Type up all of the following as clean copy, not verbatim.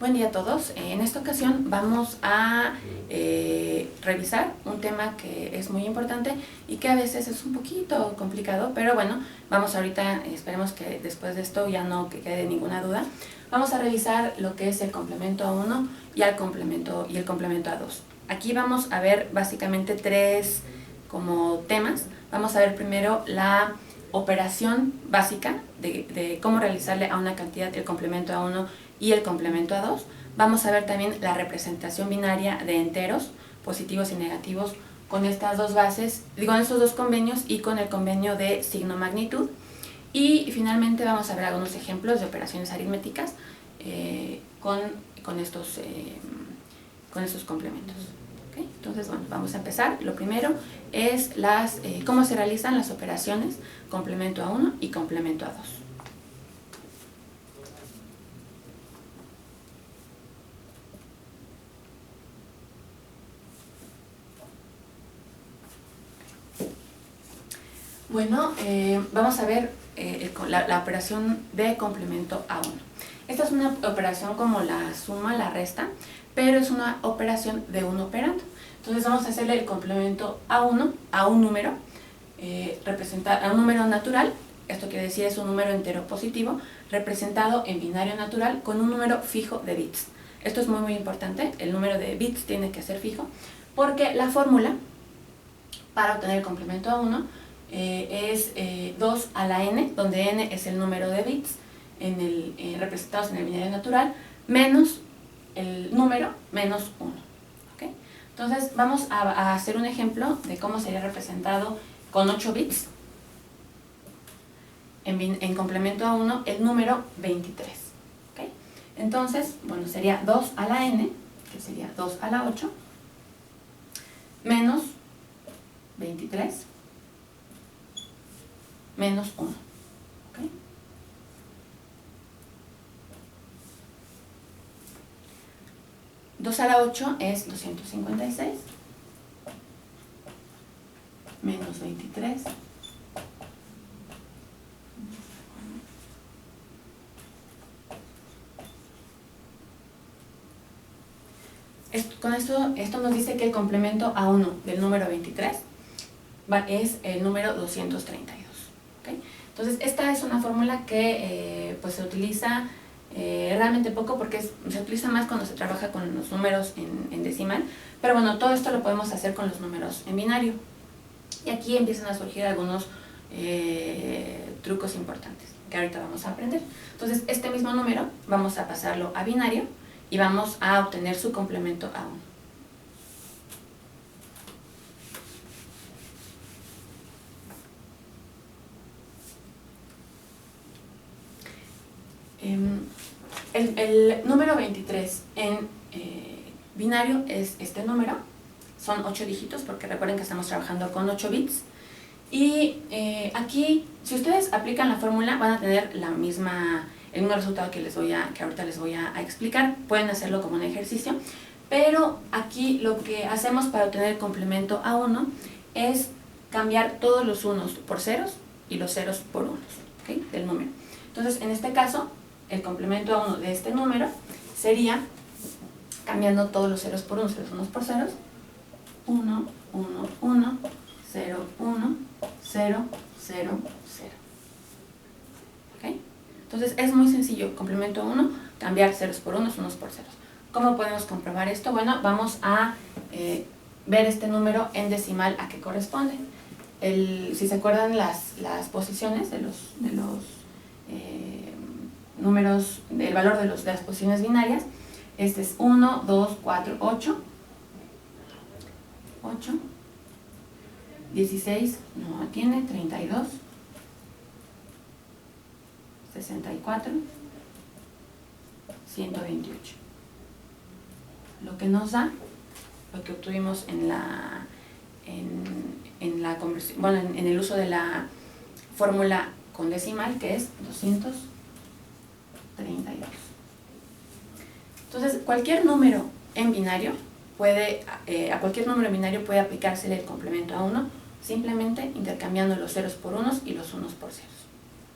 Buen día a todos. En esta ocasión vamos a revisar un tema que es muy importante y que a veces es un poquito complicado, pero bueno, vamos ahorita, esperemos que después de esto ya no quede ninguna duda. Vamos a revisar lo que es el complemento a 1 y el complemento a 2. Aquí vamos a ver básicamente tres como temas. Vamos a ver primero la operación básica de cómo realizarle a una cantidad el complemento a 1 y el complemento a 2. Vamos a ver también la representación binaria de enteros, positivos y negativos, con estas dos bases, con estos dos convenios y con el convenio de signo-magnitud. Y finalmente vamos a ver algunos ejemplos de operaciones aritméticas con estos complementos. ¿Okay? Entonces, bueno, vamos a empezar. Lo primero es cómo se realizan las operaciones complemento a 1 y complemento a 2. Bueno, vamos a ver la operación de complemento a 1. Esta es una operación como la suma, la resta, pero es una operación de un operando. Entonces vamos a hacerle el complemento a 1 a un número, a un número natural. Esto quiere decir es un número entero positivo representado en binario natural con un número fijo de bits. Esto es muy muy importante, el número de bits tiene que ser fijo porque la fórmula para obtener el complemento a 1 es 2 a la n, donde n es el número de bits representados en el binario natural, menos el número menos 1. ¿Okay? Entonces vamos a hacer un ejemplo de cómo sería representado con 8 bits en complemento a 1 el número 23. ¿Okay? Entonces, bueno, sería 2 a la n, que sería 2 a la 8, menos 23 menos 1. ¿Okay? Dos a la 8 es 256 menos 23 con esto nos dice que el complemento a 1 del número 23 es el número 232. ¿Okay? Entonces esta es una fórmula que pues se utiliza realmente poco porque se utiliza más cuando se trabaja con los números en decimal, pero bueno, todo esto lo podemos hacer con los números en binario. Y aquí empiezan a surgir algunos trucos importantes que ahorita vamos a aprender. Entonces este mismo número vamos a pasarlo a binario y vamos a obtener su complemento a 1. El número 23 en binario es este número, son 8 dígitos porque recuerden que estamos trabajando con 8 bits. Y aquí, si ustedes aplican la fórmula, van a tener el mismo resultado que ahorita les voy a explicar. Pueden hacerlo como un ejercicio, pero aquí lo que hacemos para obtener el complemento a 1 es cambiar todos los unos por ceros y los ceros por unos, ¿okay? Del número. Entonces, en este caso, el complemento a 1 de este número sería cambiando todos los ceros por unos, los unos por ceros, 1, 1, 1, 0, 1, 0, 0, 0. ¿Okay? Entonces es muy sencillo, complemento a 1, cambiar ceros por unos por ceros. ¿Cómo podemos comprobar esto? Bueno, vamos a ver este número en decimal a qué corresponde. Si se acuerdan las posiciones de los números, el valor de las posiciones binarias, este es 1, 2, 4, 8, 16, no tiene, 32, 64, 128. Lo que nos da, lo que obtuvimos en el uso de la fórmula con decimal, que es 232. Entonces, cualquier número en binario a cualquier número en binario puede aplicársele el complemento a 1, simplemente intercambiando los ceros por unos y los unos por ceros.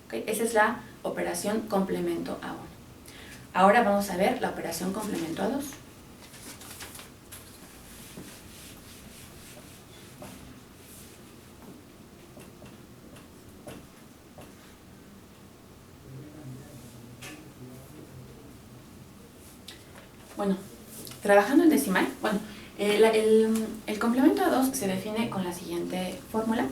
¿Okay? Esa es la operación complemento a 1. Ahora vamos a ver la operación complemento a 2. Bueno, trabajando en decimal, el complemento a 2 se define con la siguiente fórmula.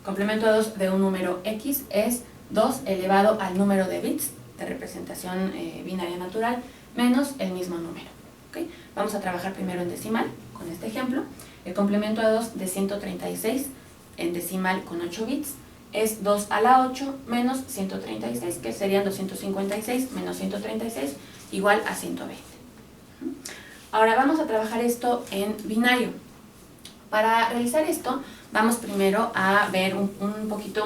Complemento a 2 de un número x es 2 elevado al número de bits de representación binaria natural menos el mismo número. ¿Okay? Vamos a trabajar primero en decimal con este ejemplo. El complemento a 2 de 136 en decimal con 8 bits es 2 a la 8 menos 136, que serían 256 menos 136 igual a 120. Ahora vamos a trabajar esto en binario. Para realizar esto, vamos primero a ver un poquito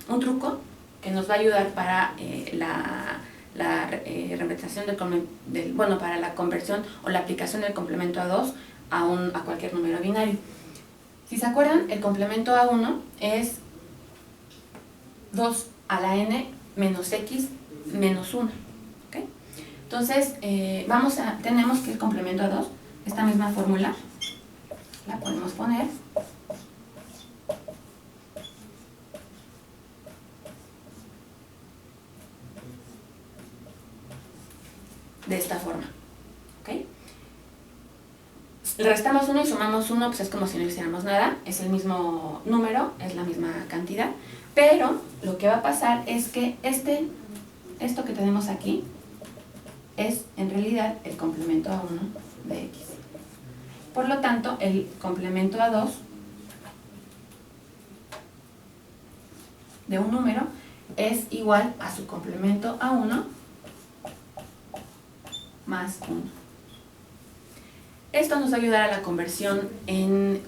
un truco que nos va a ayudar para la representación para la conversión o la aplicación del complemento a 2 a cualquier número binario. Si se acuerdan, el complemento a 1 es 2 a la n menos x menos 1. ¿Okay? Entonces, tenemos que el complemento a 2, esta misma fórmula, la podemos poner de esta forma. ¿Okay? Le restamos 1 y sumamos 1, pues es como si no hiciéramos nada, es el mismo número, es la misma cantidad, pero lo que va a pasar es que esto que tenemos aquí es en realidad el complemento a 1 de x. Por lo tanto, el complemento a 2 de un número es igual a su complemento a 1 más 1. Esto nos va a ayudar a la conversión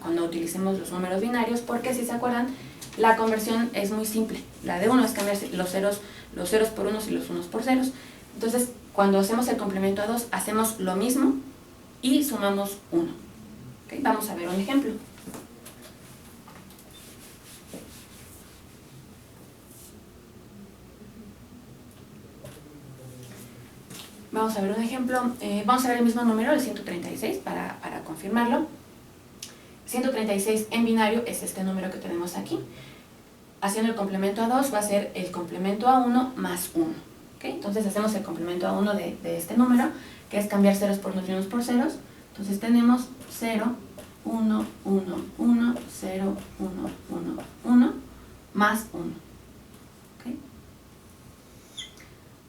cuando utilicemos los números binarios, porque si se acuerdan, la conversión es muy simple. La de 1 es cambiar los ceros por unos y los unos por ceros. Entonces, cuando hacemos el complemento a 2, hacemos lo mismo y sumamos 1. ¿Okay? Vamos a ver un ejemplo. Vamos a ver un ejemplo. Vamos a ver el mismo número, el 136, para confirmarlo. 136 en binario es este número que tenemos aquí. Haciendo el complemento a 2 va a ser el complemento a 1 más 1. ¿Okay? Entonces hacemos el complemento a 1 de este número, que es cambiar ceros por unos y unos por ceros. Entonces tenemos 0, 1, 1, 1, 0, 1, 1, 1, más 1. ¿Okay?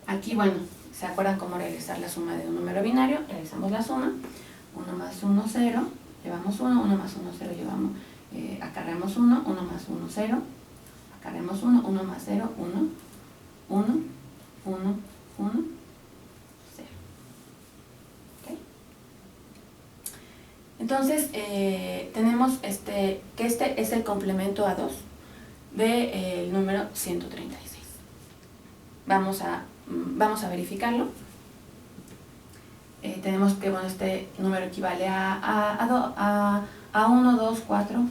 Aquí, bueno, ¿se acuerdan cómo realizar la suma de un número binario? Realizamos la suma. 1 más 1, 0, llevamos 1, 1 más 1, 0, acarreamos 1, 1 más 1, 0, acarreamos 1, 1 más 0, 1, 1, 1, 1, 0. ¿Okay? Entonces, tenemos que este es el complemento a 2 del número 136. Vamos a verificarlo. Tenemos que, bueno, este número equivale a 1, 2, 4,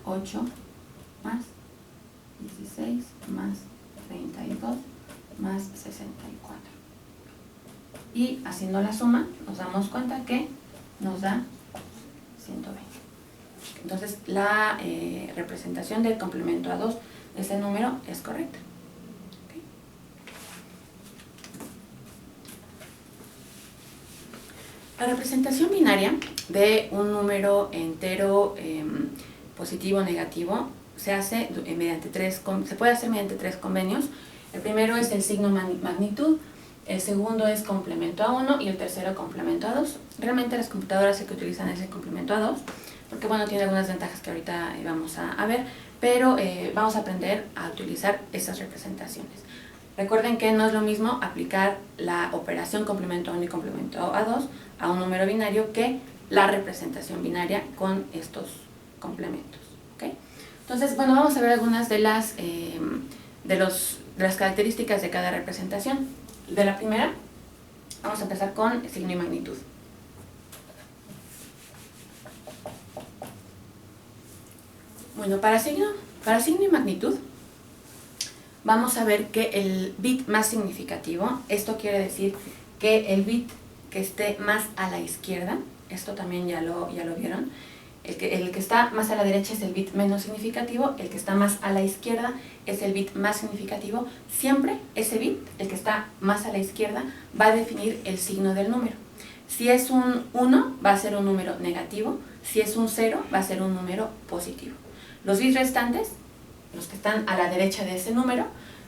8, más 16, más 32, más 64. Y haciendo la suma, nos damos cuenta que nos da 120. Entonces, la representación del complemento a 2 de ese número es correcta. La representación binaria de un número entero positivo o negativo se puede hacer mediante tres convenios. El primero es el signo magnitud, el segundo es complemento a 1 y el tercero complemento a 2. Realmente las computadoras que utilizan ese complemento a 2, porque bueno, tiene algunas ventajas que ahorita vamos a ver, pero vamos a aprender a utilizar esas representaciones. Recuerden que no es lo mismo aplicar la operación complemento a 1 y complemento a 2 a un número binario que la representación binaria con estos complementos. ¿Okay? Entonces, bueno, vamos a ver algunas de las características de cada representación. De la primera, vamos a empezar con signo y magnitud. Bueno, para signo y magnitud, vamos a ver que el bit más significativo, esto quiere decir que el bit que esté más a la izquierda, esto también ya lo vieron, el que está más a la derecha es el bit menos significativo, el que está más a la izquierda es el bit más significativo. Siempre ese bit, el que está más a la izquierda, va a definir el signo del número. Si es un 1, va a ser un número negativo, si es un 0, va a ser un número positivo. Los bits restantes, los que están a la derecha de ese número,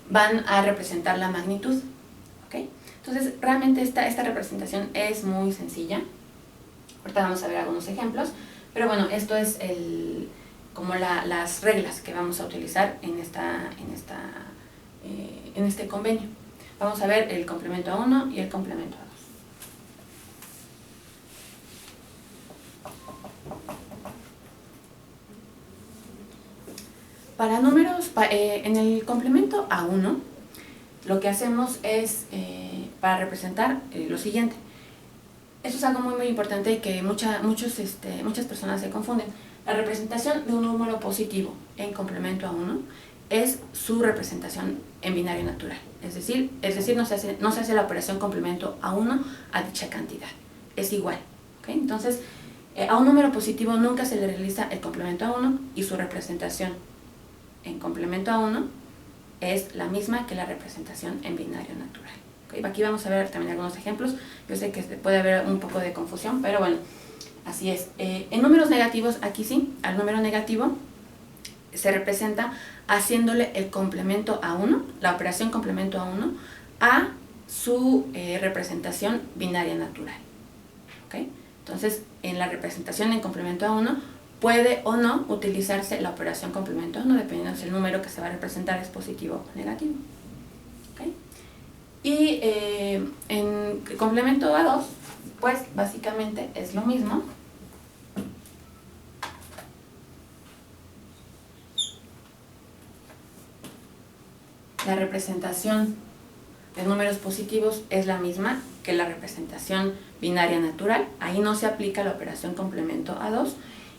van a representar la magnitud. ¿Okay? Entonces, realmente esta representación es muy sencilla. Ahorita vamos a ver algunos ejemplos, pero bueno, esto es como las reglas que vamos a utilizar en este convenio. Vamos a ver el complemento a 1 y el complemento a 2. Para números, en el complemento a 1, lo que hacemos es, para representar lo siguiente. Esto es algo muy importante y que muchas personas se confunden. La representación de un número positivo en complemento a 1 es su representación en binario natural. Es decir, no se hace la operación complemento a 1 a dicha cantidad. Es igual. ¿Okay? Entonces, a un número positivo nunca se le realiza el complemento a 1 y su representación en complemento a 1 es la misma que la representación en binario natural. ¿Okay? Aquí vamos a ver también algunos ejemplos. Yo sé que puede haber un poco de confusión, pero bueno, así es. En números negativos, aquí sí, al número negativo se representa haciéndole el complemento a 1, la operación complemento a 1, a su representación binaria natural. ¿Okay? Entonces, en la representación en complemento a 1, puede o no utilizarse la operación complemento a 1, dependiendo si el número que se va a representar es positivo o negativo. ¿Okay? Y en complemento a 2, pues básicamente es lo mismo. La representación de números positivos es la misma que la representación binaria natural. Ahí no se aplica la operación complemento a 2.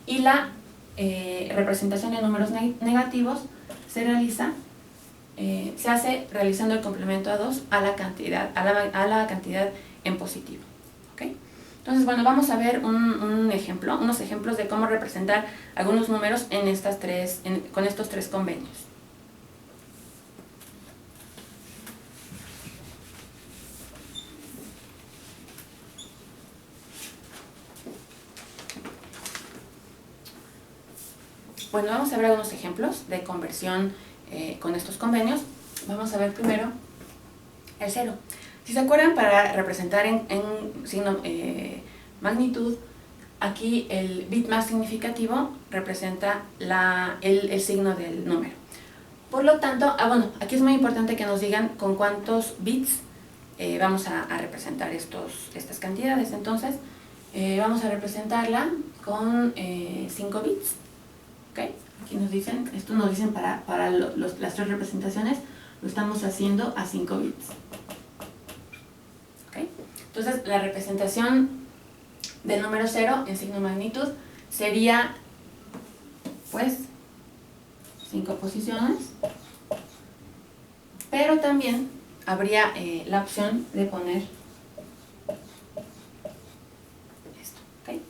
Y la representación de números negativos se hace realizando el complemento a 2 a la cantidad en positivo. ¿Okay? Entonces, bueno, vamos a ver unos ejemplos de cómo representar algunos números con estos tres convenios. Bueno, vamos a ver algunos ejemplos de conversión con estos convenios. Vamos a ver primero el 0. Si se acuerdan, para representar en signo magnitud, aquí el bit más significativo representa el signo del número. Por lo tanto, bueno, aquí es muy importante que nos digan con cuántos bits vamos a representar estas cantidades. Entonces, vamos a representarla con 5 bits. ¿Okay? Aquí nos dicen, esto nos dicen para las tres representaciones, lo estamos haciendo a 5 bits. ¿Okay? Entonces, la representación del número 0 en signo magnitud sería, pues, 5 posiciones, pero también habría la opción de poner esto. ¿Okay?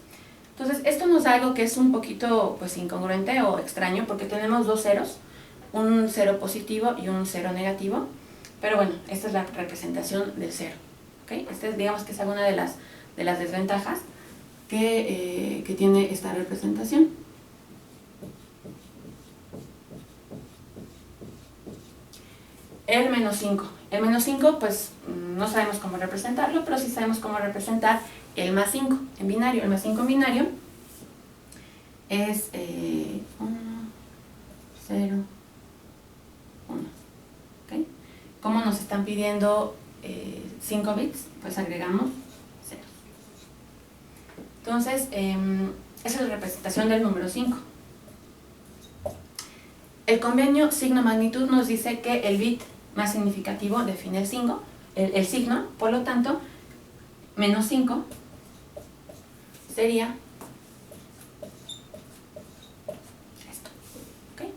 Entonces, esto nos da algo que es un poquito pues incongruente o extraño, porque tenemos dos ceros, un 0 positivo y un 0 negativo, pero bueno, esta es la representación del 0. ¿Okay? Esta es, digamos que es alguna de las desventajas que tiene esta representación. El menos 5. El menos 5, pues no sabemos cómo representarlo, pero sí sabemos cómo representar el más 5 en binario. El más 5 en binario es 1, 0, 1. ¿Okay? ¿Cómo nos están pidiendo 5 bits? Pues agregamos 0. Entonces, esa es la representación del número 5. El convenio signo-magnitud nos dice que el bit más significativo define el signo, por lo tanto, menos 5 sería esto. ¿Okay?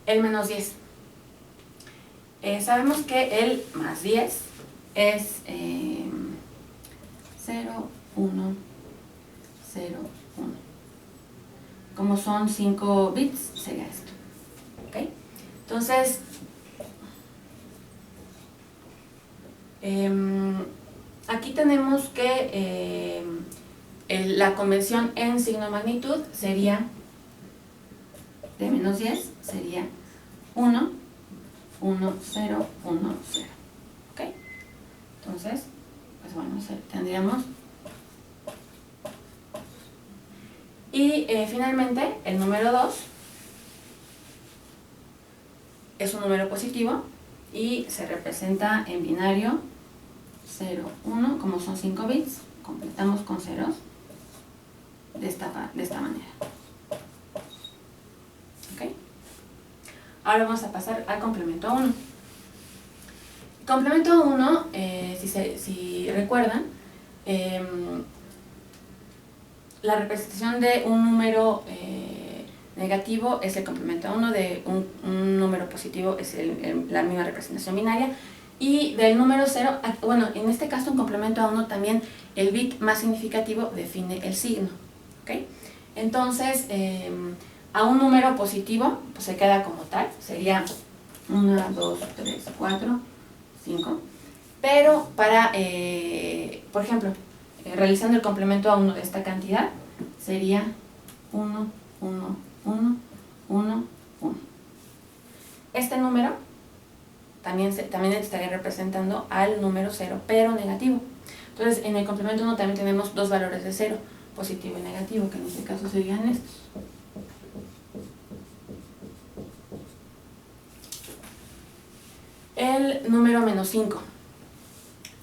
El menos 10. Sabemos que el más 10 es 0, 1, 0, 1. Como son 5 bits, sería esto. ¿Ok? Entonces, aquí tenemos que la convención en signo de magnitud sería, de menos 10, sería 1, 1, 0, 1, 0. ¿Ok? Entonces, pues bueno, tendríamos. Y finalmente, el número 2 es un número positivo y se representa en binario 0, 1, como son 5 bits, completamos con ceros de esta manera. ¿Ok? Ahora vamos a pasar al complemento 1. Complemento 1, si recuerdan, la representación de un número negativo es el complemento a 1, de un número positivo es la misma representación binaria, y del número 0, bueno, en este caso en complemento a 1 también el bit más significativo define el signo. ¿Okay? Entonces, a un número positivo pues se queda como tal, sería 1, 2, 3, 4, 5, pero para, por ejemplo, realizando el complemento a 1 de esta cantidad, sería 1, 1, 1, 1, 1. Este número también estaría representando al número 0, pero negativo. Entonces, en el complemento 1 también tenemos dos valores de 0, positivo y negativo, que en este caso serían estos. El número menos 5.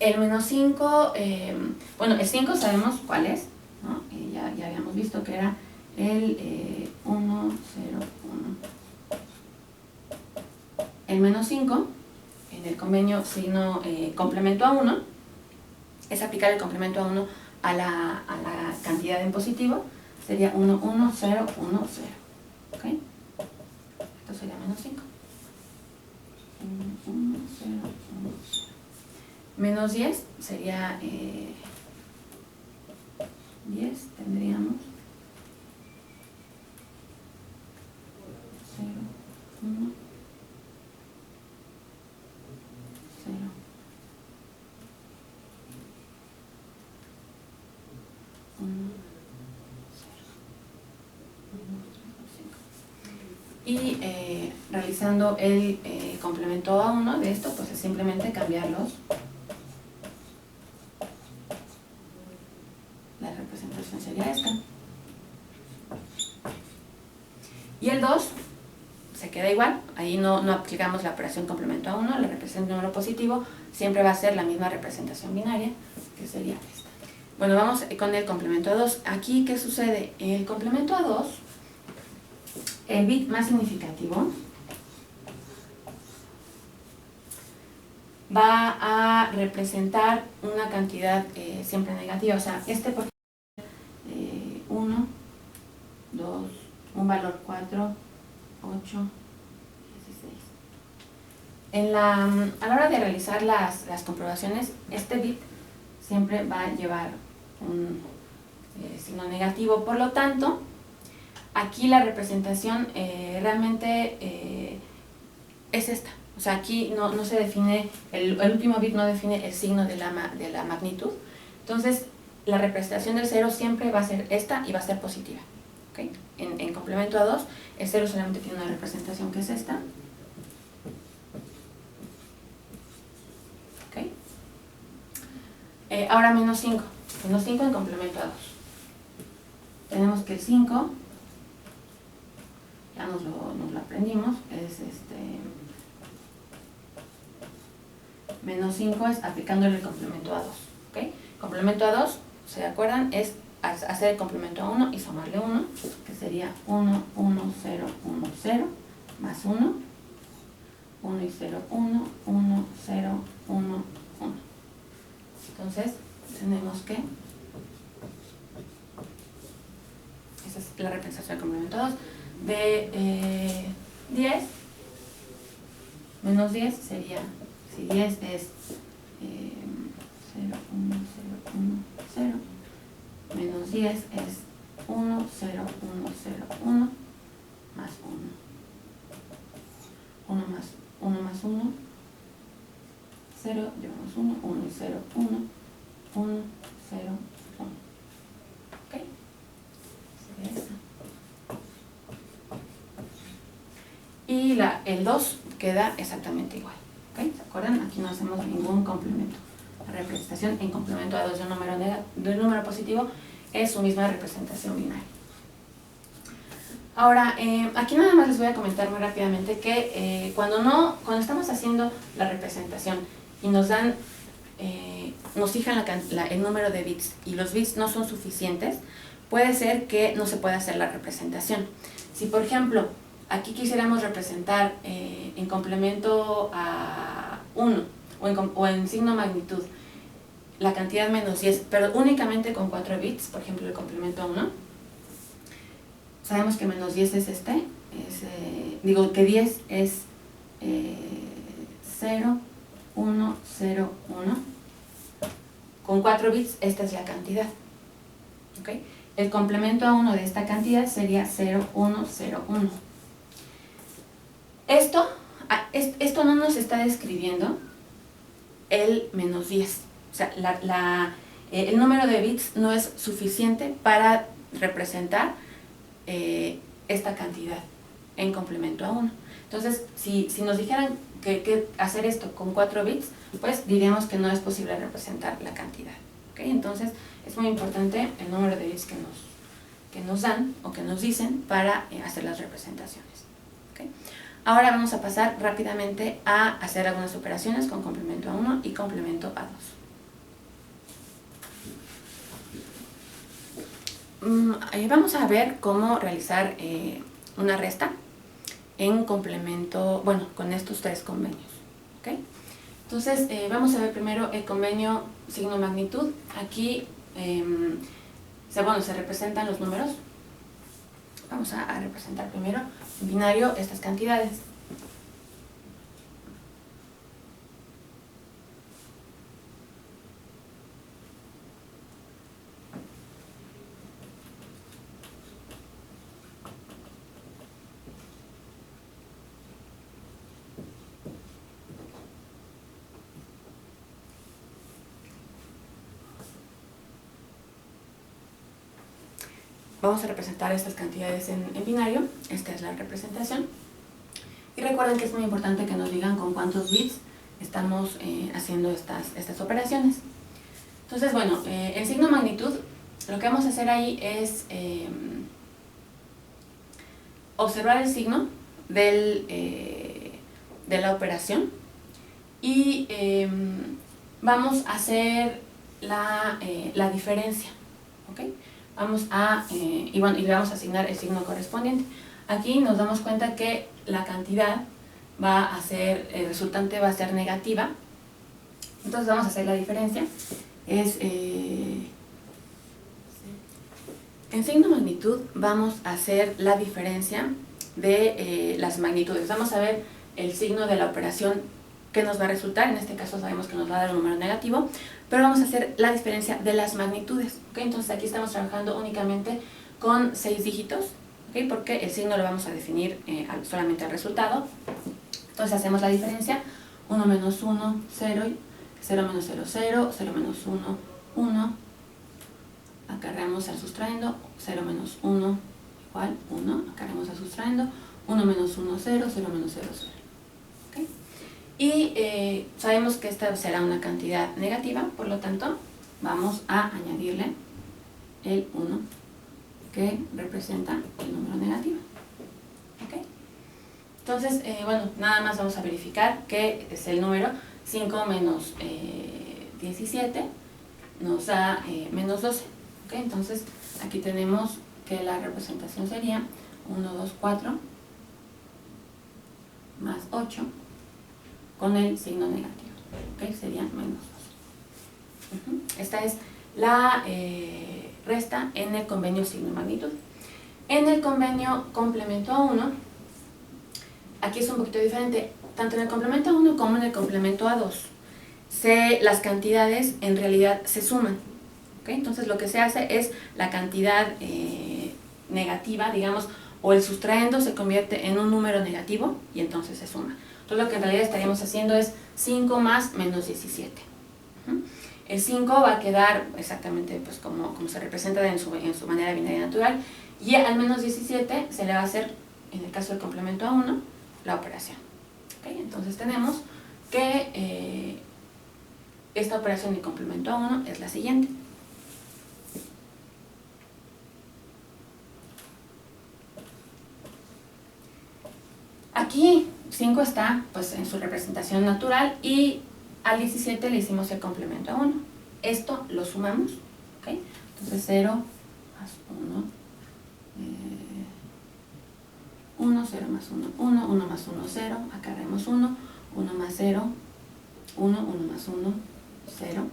El menos 5, bueno, el 5 sabemos cuál es, ¿no? Ya habíamos visto que era el 1, 0, 1. El menos 5, en el convenio signo complemento a 1, es aplicar el complemento a 1 a la cantidad en positivo, sería 1, 1, 0, 1, 0. ¿Ok? Esto sería menos 5. 1, 1, 0, 1, 0. Menos 10 sería 10, tendríamos 0, 1, 0, 1, 0, 1, 2, 3, 4, 5. Y realizando el complemento a 1 de esto, pues es simplemente cambiarlos. La representación sería esta. Y el 2 se queda igual, ahí no aplicamos la operación complemento a 1, la representación de número positivo siempre va a ser la misma representación binaria, que sería esta. Bueno, vamos con el complemento a 2. Aquí, ¿qué sucede? El complemento a 2, el bit más significativo va a representar una cantidad siempre negativa, o sea, por 1, 2, un valor 4, 8, 16. A la hora de realizar las comprobaciones, este bit siempre va a llevar un signo negativo, por lo tanto, aquí la representación realmente es esta. O sea, aquí no se define, el último bit no define el signo de la magnitud. Entonces, la representación del 0 siempre va a ser esta y va a ser positiva. ¿Okay? En complemento a 2, el 0 solamente tiene una representación que es esta. ¿Okay? Ahora menos 5. Menos 5 en complemento a 2. Tenemos que el 5, ya nos lo aprendimos, es menos 5 es aplicándole el complemento a 2. ¿Okay? Complemento a 2, ¿se acuerdan? Es hacer el complemento a 1 y sumarle 1, que sería 1, 1, 0, 1, 0, más 1, 1 y 0, 1, 1, 0, 1, 1. Entonces, tenemos que, esa es la representación del complemento 2, de 10 Menos 10 sería, si 10 es 0, 1, 0, 1, 0, menos 10 es 1, 0, 1, 0, 1, más 1. 1 más 1, 0, llevamos 1, 1 y 0, 1, 1, 0, 1. ¿Ok? Sería esta. Y el 2 queda exactamente igual. ¿Okay? ¿Se acuerdan? Aquí no hacemos ningún complemento. La representación en complemento a 2 de un número positivo es su misma representación binaria. Ahora, aquí nada más les voy a comentar muy rápidamente que cuando estamos haciendo la representación y nos dan, nos fijan el número de bits y los bits no son suficientes, puede ser que no se pueda hacer la representación. Si por ejemplo, aquí quisiéramos representar en complemento a 1 o en signo magnitud la cantidad menos 10, pero únicamente con 4 bits, por ejemplo el complemento a 1, sabemos que menos 10 es que 10 es 0, 1, 0, 1. Con 4 bits esta es la cantidad. ¿Okay? El complemento a 1 de esta cantidad sería 0, 1, 0, 1. Esto no nos está describiendo el menos 10. O sea, el número de bits no es suficiente para representar esta cantidad en complemento a 1. Entonces, si nos dijeran que hacer esto con 4 bits, pues diríamos que no es posible representar la cantidad. ¿Okay? Entonces, es muy importante el número de bits que nos dan o que nos dicen para hacer las representaciones. ¿Okay? Ahora vamos a pasar rápidamente a hacer algunas operaciones con complemento a 1 y complemento a 2. Vamos a ver cómo realizar una resta en complemento, bueno, con estos 3 convenios. ¿Okay? Entonces, vamos a ver primero el convenio signo magnitud. Aquí se representan los números. Vamos a representar primero en binario estas cantidades. Vamos a representar estas cantidades en binario. Esta es la representación. Y recuerden que es muy importante que nos digan con cuántos bits estamos haciendo estas operaciones. Entonces, bueno, el signo magnitud, lo que vamos a hacer ahí es observar el signo de la operación y vamos a hacer la diferencia. ¿Okay? Y le vamos a asignar el signo correspondiente. Aquí nos damos cuenta que la cantidad el resultante va a ser negativa. Entonces vamos a hacer la diferencia. En signo magnitud vamos a hacer la diferencia de las magnitudes. Vamos a ver el signo de la operación que nos va a resultar. En este caso sabemos que nos va a dar un número negativo, pero vamos a hacer la diferencia de las magnitudes. ¿Okay? Entonces aquí estamos trabajando únicamente con 6 dígitos, ¿okay? Porque el signo lo vamos a definir solamente al resultado. Entonces hacemos la diferencia: 1 menos 1, 0, 0 menos 0, 0, 0 menos 1, 1. Acarreamos al sustrayendo, 0 menos 1 igual 1. Acarreamos al sustrayendo, 1 menos 1, 0, 0 menos 0, 0. ¿Okay? Y sabemos que esta será una cantidad negativa, por lo tanto vamos a añadirle el 1 que representa el número negativo. ¿Okay? Entonces, bueno, nada más vamos a verificar que es el número 5 menos 17 nos da menos 12. ¿Okay? Entonces, aquí tenemos que la representación sería 1, 2, 4 más 8 con el signo negativo. ¿Okay? Sería menos 12. Esta es la resta en el convenio signo magnitud. En el convenio complemento a 1, aquí es un poquito diferente. tanto en el complemento A1 como en el complemento A2, las cantidades en realidad se suman. ¿Okay? Entonces lo que se hace es la cantidad negativa, digamos, o el sustraendo se convierte en un número negativo y entonces se suma. Entonces lo que en realidad estaríamos haciendo es 5 más menos 17. El 5 va a quedar exactamente pues, como se representa en su manera binaria natural, y al menos 17 se le va a hacer, en el caso del complemento A1, la operación. ¿Okay? Entonces tenemos que esta operación de complemento A1 es la siguiente. Aquí 5 está pues, en su representación natural y al 17 le hicimos el complemento a 1. Esto lo sumamos, ¿okay? Entonces 0 más 1, 0 más 1, 1, 1 más 1, 0, acá haremos 1, 1 más 0, 1, 1 más 1, 0,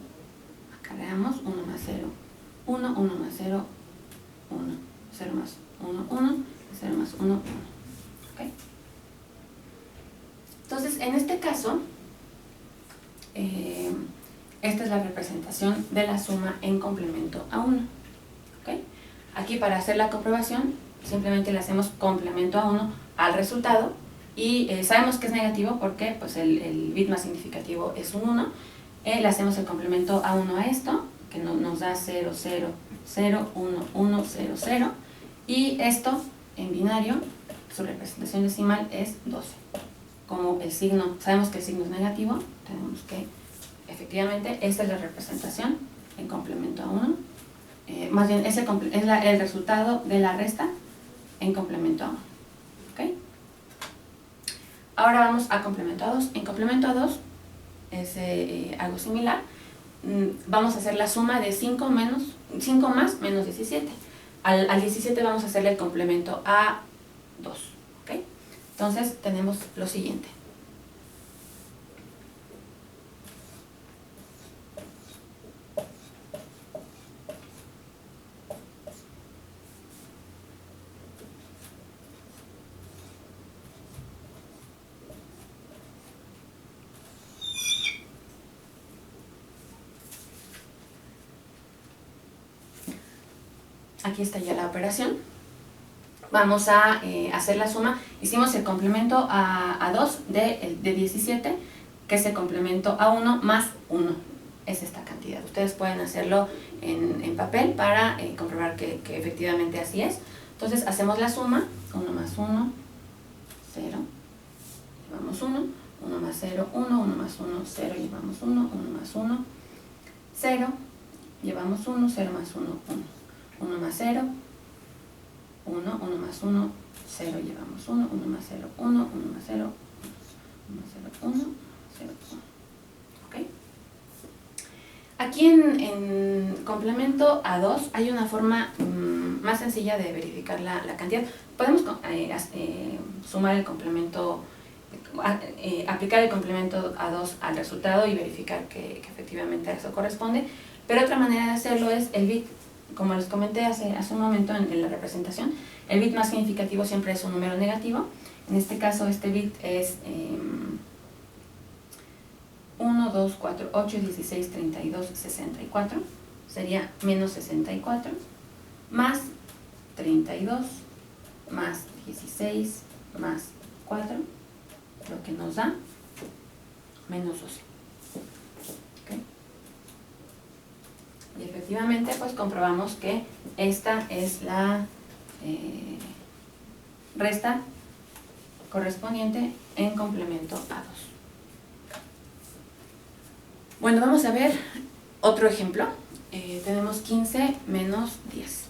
acá haremos 1 más 0, 1, 1 más 0, 1, 0 más 1, 1, 0 más 1, 1, ¿ok? Entonces, en este caso, esta es la representación de la suma en complemento a 1. ¿Okay? Aquí para hacer la comprobación, simplemente le hacemos complemento a 1 al resultado y sabemos que es negativo porque pues, el bit más significativo es un 1. Le hacemos el complemento a 1 a esto, que nos da 0, 0, 0, 1, 1, 0, 0. Y esto en binario, su representación decimal es 12. Como el signo, sabemos que el signo es negativo, tenemos que, efectivamente, esta es la representación en complemento a 1. Más bien, es el resultado de la resta en complemento a 1. ¿Okay? Ahora vamos a complemento a 2. En complemento a 2 es algo similar. Vamos a hacer la suma de 5 más menos 17. Al 17 vamos a hacerle el complemento a 2. ¿Okay? Entonces tenemos lo siguiente. Aquí está ya la operación. Vamos a hacer la suma. Hicimos el complemento a 2 de 17, que es el complemento a 1 más 1. Es esta cantidad. Ustedes pueden hacerlo en papel para comprobar que efectivamente así es. Entonces hacemos la suma. 1 más 1, 0. Llevamos 1. 1 más 0, 1. 1 más 1, 0. Llevamos 1. 1 más 1, 0. Llevamos 1. 0 más 1, 1. 1 más 0, 1, 1 más 1, 0, llevamos 1, 1 más 0, 1, 1 más 0, 1 más 0, 1, 0, 1. ¿Ok? Aquí en complemento a 2 hay una forma más sencilla de verificar la cantidad. Podemos sumar el complemento, aplicar el complemento a 2 al resultado y verificar que efectivamente a eso corresponde, pero otra manera de hacerlo es el bit. Como les comenté hace un momento en la representación, el bit más significativo siempre es un número negativo. En este caso, este bit es 1, 2, 4, 8, 16, 32, 64. Sería menos 64, más 32, más 16, más 4, lo que nos da menos 12. Y efectivamente pues comprobamos que esta es la resta correspondiente en complemento a 2. Bueno, vamos a ver otro ejemplo. Tenemos 15 menos 10.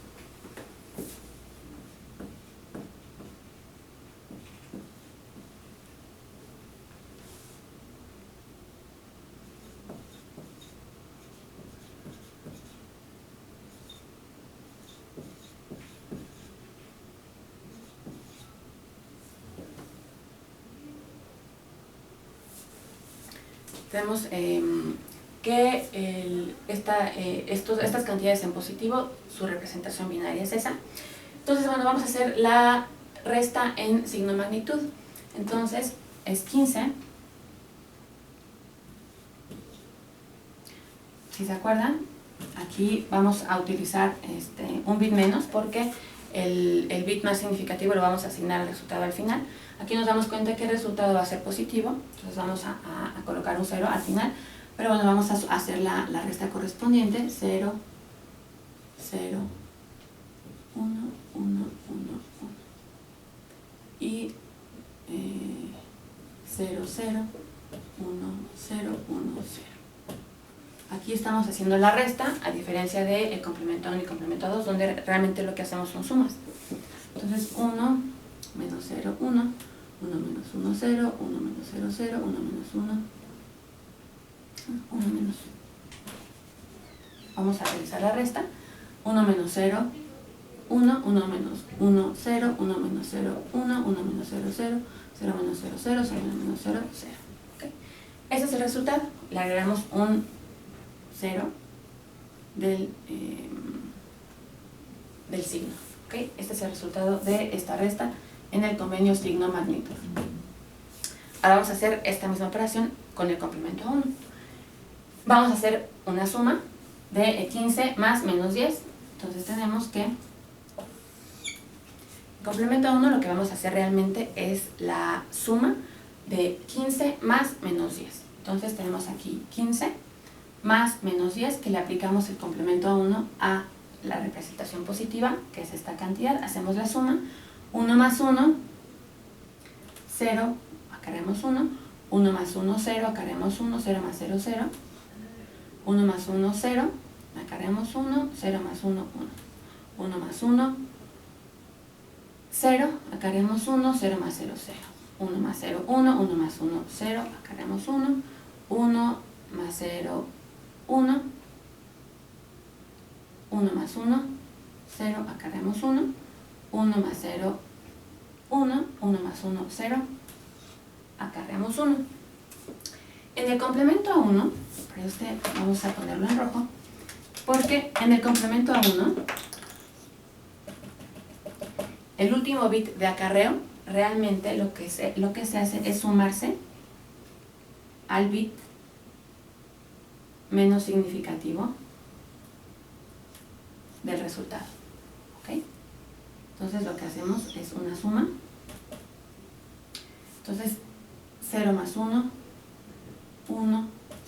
Tenemos que estas cantidades en positivo, su representación binaria es esa. Entonces, bueno, vamos a hacer la resta en signo magnitud. Entonces, es 15. Si se acuerdan, aquí vamos a utilizar un bit menos porque el bit más significativo lo vamos a asignar al resultado al final. Aquí nos damos cuenta que el resultado va a ser positivo, entonces vamos a colocar un 0 al final, pero bueno, vamos a hacer la resta correspondiente, 0, 0, 1, 1, 1, 1 y 0, 0, 1, 0, 1, 0. Aquí estamos haciendo la resta, a diferencia del complemento 1 y complemento 2, donde realmente lo que hacemos son sumas. Entonces 1 menos 0, 1, 1 menos 1, 0, 1 menos 0, 0, 1 menos 1, 1 menos 1. Vamos a realizar la resta. 1 menos 0, 1, 1 menos 1, 0, 1 menos 0, 1, 1 menos 0, 0, 0 menos 0, 0, 0 menos 0, 0. ¿Okay? Ese es el resultado. Le agregamos un 0 del signo. ¿Okay? Este es el resultado de esta resta en el convenio signo-magnitud. Ahora vamos a hacer esta misma operación con el complemento 1. Vamos a hacer una suma de 15 más menos 10. Entonces tenemos que el complemento 1 lo que vamos a hacer realmente es la suma de 15 más menos 10. Entonces tenemos aquí 15 más menos 10, que le aplicamos el complemento 1 a la representación positiva, que es esta cantidad. Hacemos la suma, 1 más 1, 0, acá haremos 1, 1 más 1, 0, acá haremos 1, 0 más 0, 0, 1 más 1, 0, acá haremos 1, 0 más 1, 1, 1 más 1, 0, acá haremos 1, 0 más 0, 0, 1 más 0, 1, 1 más 1, 0, acá haremos 1, 1 más 0, 1, 1 más 1, 0, acá haremos 1, 1 más 0, 1, 1 más 1, 0, acá haremos 1. En el complemento a 1, pero vamos a ponerlo en rojo, porque en el complemento a 1, el último bit de acarreo, realmente lo que se hace es sumarse al bit menos significativo del resultado. ¿Okay? Entonces lo que hacemos es una suma. Entonces 0 más 1, 1,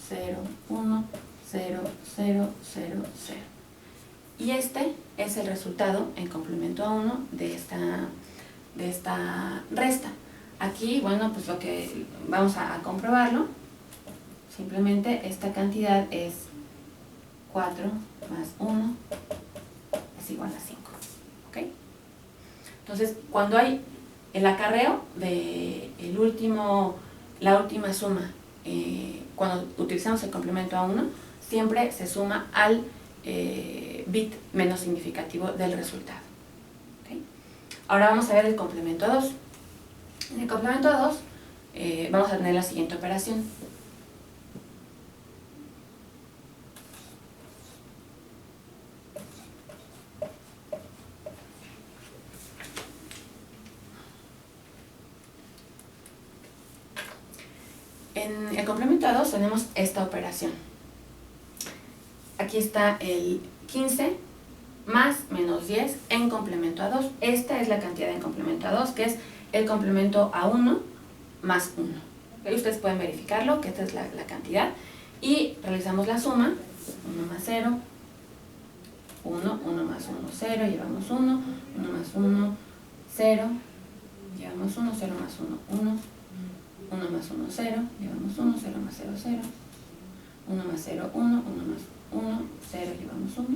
0, 1, 0, 0, 0, 0. Y este es el resultado en complemento a 1 de esta resta. Aquí, bueno, pues lo que vamos a comprobarlo. Simplemente esta cantidad es 4 más 1 es igual a 5. ¿Okay? Entonces, cuando hay el acarreo de la última suma, cuando utilizamos el complemento a 1, siempre se suma al bit menos significativo del resultado. ¿Okay? Ahora vamos a ver el complemento a 2. En el complemento a 2 vamos a tener la siguiente operación. En el complemento a 2 tenemos esta operación. Aquí está el 15 más menos 10 en complemento a 2. Esta es la cantidad en complemento a 2, que es el complemento a 1 más 1. ¿Okay? Ustedes pueden verificarlo, que esta es la cantidad. Y realizamos la suma, 1 más 0, 1, 1 más 1, 0, llevamos 1, 1 más 1, 0, llevamos 1, 0 más 1, 1, 1 más 1, 0, llevamos 1, 0 más 0, 0, 1 más 0, 1, 1 más 1, 0, llevamos 1,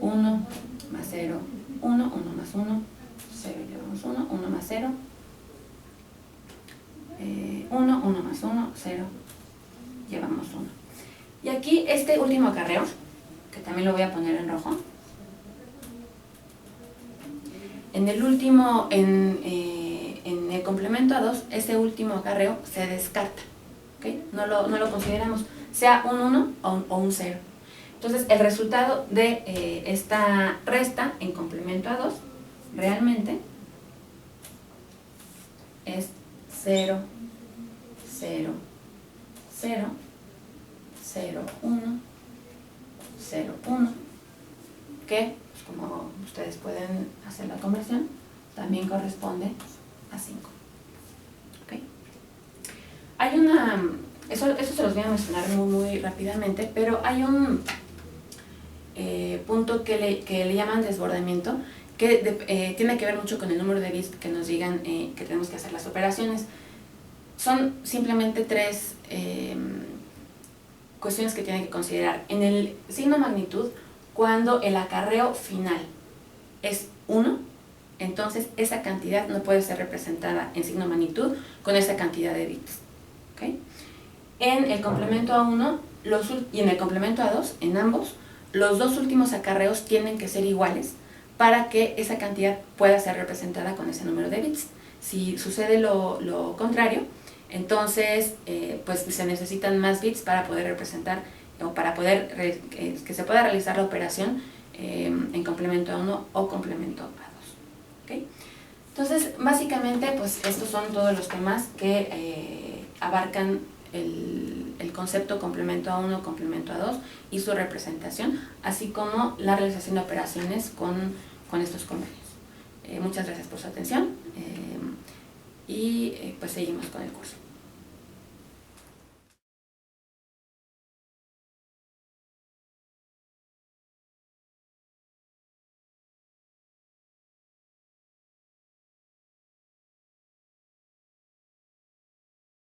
1 más 0, 1, 1 más 1, 0, llevamos 1, 1 más 0, 1, 1 más 1, 0, llevamos 1. Y aquí este último acarreo, que también lo voy a poner en rojo, en el último, en el complemento a 2, ese último acarreo se descarta. ¿Okay? No lo consideramos, sea un 1 o un 0. Entonces el resultado de esta resta en complemento a 2 realmente es 0, 0, 0, 0, 1, 0, 1, que, pues, como ustedes pueden hacer la conversión, también corresponde a 5. ¿Okay? Hay una, eso se los voy a mencionar muy rápidamente, pero hay un punto que le llaman desbordamiento, que tiene que ver mucho con el número de bits que nos digan que tenemos que hacer las operaciones. Son simplemente tres cuestiones que tienen que considerar. En el signo magnitud, cuando el acarreo final es 1, entonces esa cantidad no puede ser representada en signo magnitud con esa cantidad de bits. ¿Okay? En el complemento a 1 y en el complemento a 2, en ambos, los dos últimos acarreos tienen que ser iguales para que esa cantidad pueda ser representada con ese número de bits. Si sucede lo contrario, entonces pues se necesitan más bits para poder representar o para poder que se pueda realizar la operación en complemento a 1 o complemento a 2. ¿Okay? Entonces, básicamente, pues estos son todos los temas que abarcan el concepto complemento a 1, complemento a 2 y su representación, así como la realización de operaciones con estos convenios. Muchas gracias por su atención y pues seguimos con el curso.